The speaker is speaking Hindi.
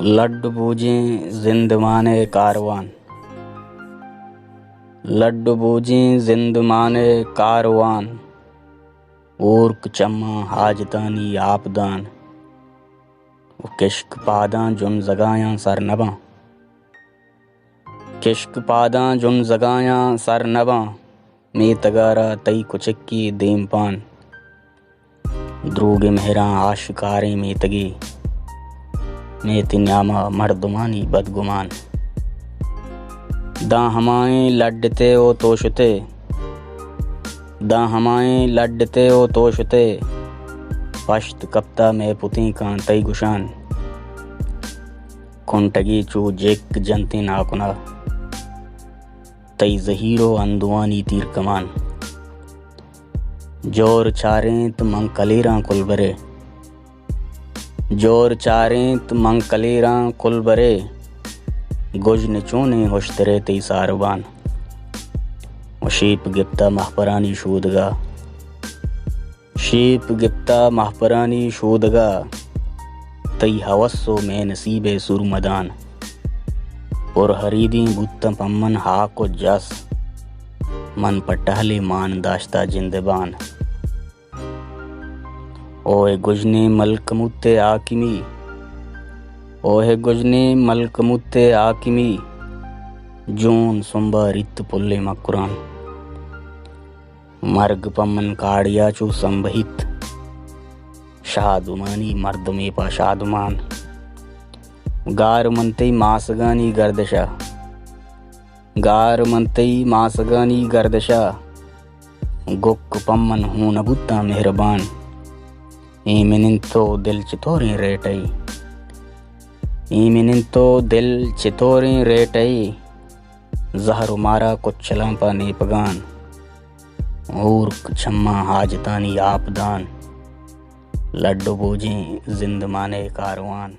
लड्डू बूझें जिंदमाने कारवान, लड्डू बूझें जिंदमाने कारवान, ऊर्क चम्मा हाजतानी आपदान, किश्क पादां जुन जगायां सर नबां, किश्क पादां जुन जगायां सर नबां, में तगारा तई कुचक्की देम पान, द्रूगे मेहरां आशिकारें में तगी, में तिन्यामा मर्दुमानी बदगुमान, दा हमाएं लड्डते ओ तोशते, दा हमाएं लड्डते ओ तोशते, पश्त कप्ता में पुती कां तई गुशान, कुंटगी चू जेक जनती नाकुना, तई जहीरो अंदुआनी तीर कमान, जोर चारें त मंकलेरां कुलबरे, जोर चारें त मंकलेरां कुलबरे, गुजन चूने होशतरे तई सारबान, शीप गिप्ता महपरानी शूदगा, शीप गिप्ता महपरानी शूदगा, तई हवस्सो में नसीबे सुरमदान, और हरीदी बुत्ता पम्मन हाको जस, मन पटहले मान दाश्ता जिंदबान, ओए गुजने मलकमुत्ते आकिमी, ओहे गुजने मलकमुत्ते आकिमी, जून सुंबा रित पुल्ले मकुरान, मर्ग पम्मन काड़िया चू संबहित, शादुमानी मर्द में पा शादुमान, गार मनते मासगानी गर्दशा, गार मनते मासगानी गर्दशा, गुक पम्मन हूं नबुत्ता मेहरबान, ईमिनिंतो दिल चितोरें रेटई, ईमिनिंतो दिल चितोरें रेटई, जहर मारा कुचलां पा नेपगान, ऊर्क छम्मा हाजतानी आपदान, लड्डू बूझें जिंदमाने कारवान।